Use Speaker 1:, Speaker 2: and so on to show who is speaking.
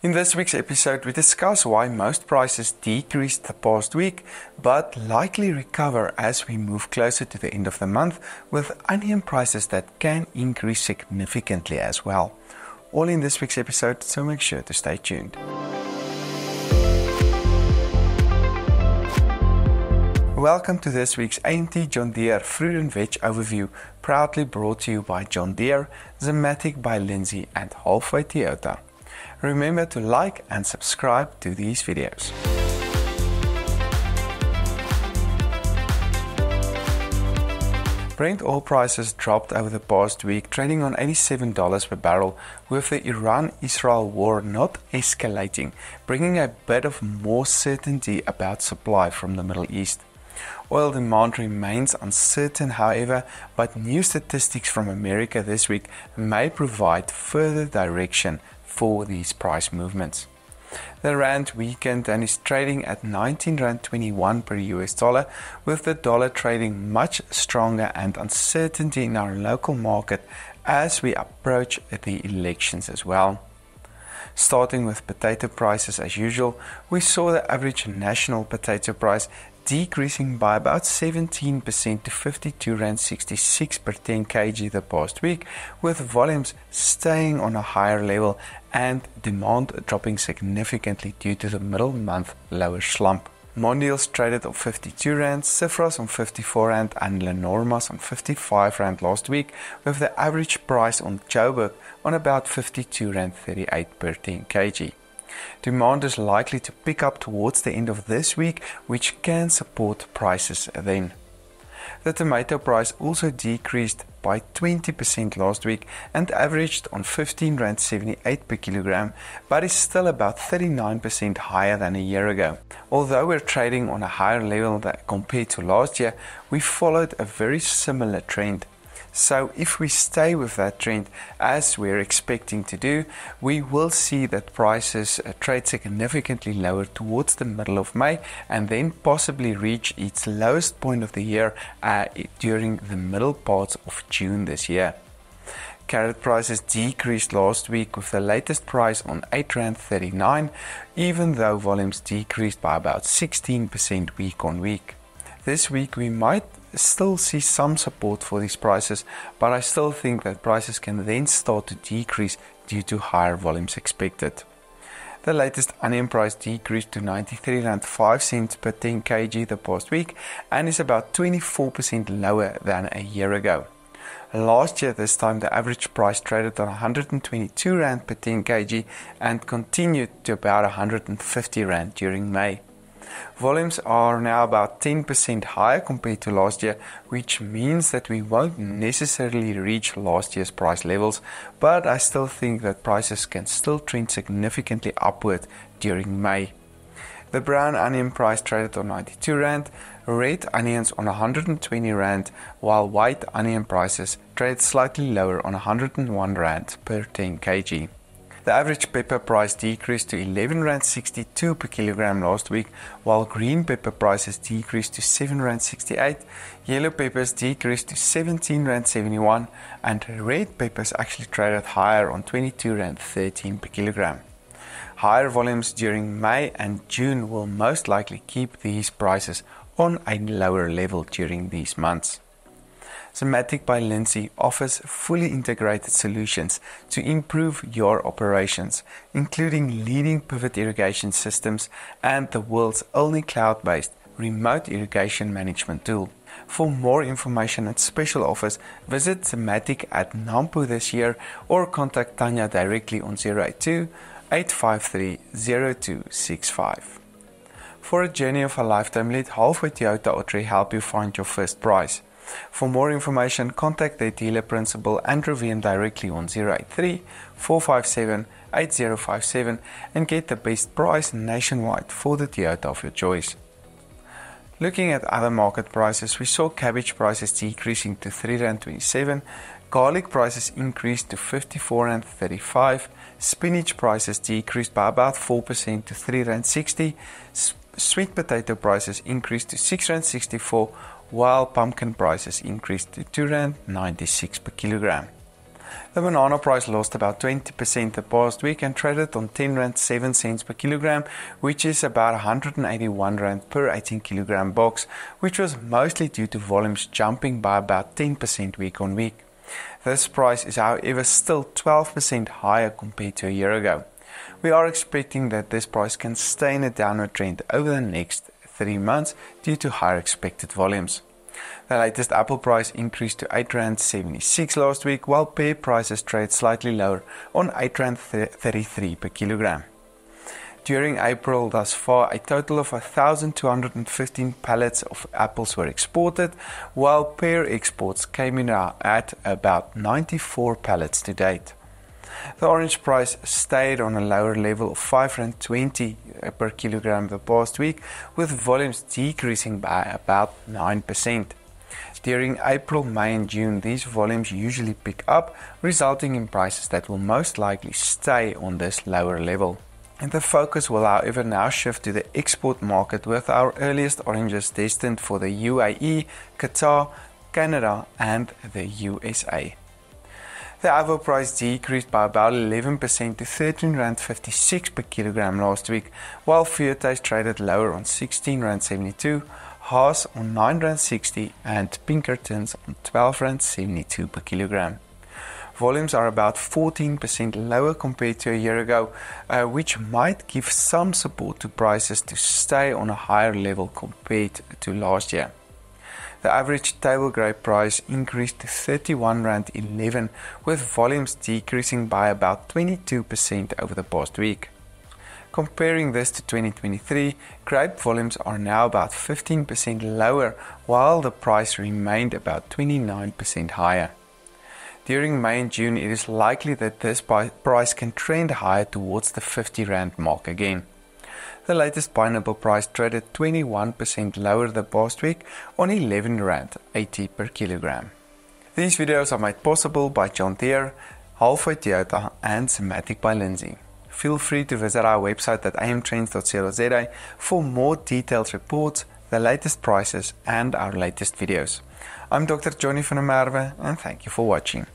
Speaker 1: In this week's episode, we discuss why most prices decreased the past week, but likely recover as we move closer to the end of the month, with onion prices that can increase significantly as well. All in this week's episode, so make sure to stay tuned. Welcome to this week's AMT John Deere Fruit and Veg Overview, proudly brought to you by John Deere, Zimmatic by Lindsay, and Halfway Toyota. Remember to like and subscribe to these videos. Brent oil prices dropped over the past week, trading on $87 per barrel, with the Iran-Israel war not escalating, bringing a bit of more certainty about supply from the Middle East. Oil demand remains uncertain, however, but new statistics from America this week may provide further direction for these price movements. The rand weakened and is trading at 19.21 per US dollar, with the dollar trading much stronger and uncertainty in our local market as we approach the elections as well. Starting with potato prices as usual, we saw the average national potato price decreasing by about 17% to 52.66 per 10 kg the past week, with volumes staying on a higher level and demand dropping significantly due to the middle month lower slump. Mondials traded on 52 rand, Cifras on 54 rand and Lenormand on 55 rand last week, with the average price on Joburg on about 52.38 rand per 10 kg. Demand is likely to pick up towards the end of this week, which can support prices then. The tomato price also decreased by 20% last week and averaged on 15.78 rand per kilogram, but is still about 39% higher than a year ago. Although we're trading on a higher level compared to last year, we followed a very similar trend. So if we stay with that trend as we're expecting to do, we will see that prices trade significantly lower towards the middle of May and then possibly reach its lowest point of the year during the middle parts of June this year. Carrot prices decreased last week, with the latest price on 8.39 rand, even though volumes decreased by about 16% week on week. This week we might still see some support for these prices, but I still think that prices can then start to decrease due to higher volumes expected. The latest onion price decreased to 93.05 rand per 10 kg the past week and is about 24% lower than a year ago. Last year this time the average price traded on 122 rand per 10 kg and continued to about 150 rand during May. Volumes are now about 10% higher compared to last year, which means that we won't necessarily reach last year's price levels, but I still think that prices can still trend significantly upward during May. The brown onion price traded on 92 rand, red onions on 120 rand, while white onion prices traded slightly lower on 101 rand per 10 kg. The average pepper price decreased to 11.62 rand per kilogram last week, while green pepper prices decreased to 7.68 rand, yellow peppers decreased to 17.71 rand, and red peppers actually traded higher on 22.13 rand per kilogram. Higher volumes during May and June will most likely keep these prices on a lower level during these months. Zimmatic by Lindsay offers fully integrated solutions to improve your operations, including leading pivot irrigation systems and the world's only cloud-based remote irrigation management tool. For more information and special offers, visit Zimmatic at Nampo this year or contact Tanya directly on 082-853-0265. For a journey of a lifetime, let Halfway Toyota Ottery help you find your first prize. For more information, contact their dealer principal Andrew VM directly on 083-457-8057 and get the best price nationwide for the Toyota of your choice. Looking at other market prices, we saw cabbage prices decreasing to 3.27 rand, garlic prices increased to 54.35 rand, spinach prices decreased by about 4% to 3.60 rand, sweet potato prices increased to 6.64 rand, while pumpkin prices increased to 2.96 rand per kilogram. The banana price lost about 20% the past week and traded on R10.07 per kilogram, which is about R181 per 18 kilogram box, which was mostly due to volumes jumping by about 10% week on week. This price is however still 12% higher compared to a year ago. We are expecting that this price can stay in a downward trend over the next 3 months due to higher expected volumes. The latest apple price increased to R8.76 last week, while pear prices trade slightly lower on R8.33 per kilogram. During April thus far, a total of 1,215 pallets of apples were exported, while pear exports came in at about 94 pallets to date. The orange price stayed on a lower level of R5.20 per kilogram the past week, with volumes decreasing by about 9%. During April, May and June, these volumes usually pick up, resulting in prices that will most likely stay on this lower level. And the focus will however now shift to the export market, with our earliest oranges destined for the UAE, Qatar, Canada and the USA. The avo price decreased by about 11% to R13.56 per kilogram last week, while Fuertes traded lower on R16.72, Haas on R9.60 and Pinkertons on R12.72 per kilogram. Volumes are about 14% lower compared to a year ago, which might give some support to prices to stay on a higher level compared to last year. The average table grape price increased to R31.11, with volumes decreasing by about 22% over the past week. Comparing this to 2023, grape volumes are now about 15% lower, while the price remained about 29% higher. During May and June, it is likely that this price can trend higher towards the R50 mark again. The latest pineapple price traded 21% lower the past week on R11.80 per kilogram. These videos are made possible by John Deere, Halfway Toyota and Zimmatic by Lindsay. Feel free to visit our website at amtrends.co.za for more detailed reports, the latest prices and our latest videos. I'm Dr. Johnny van der Merwe and thank you for watching.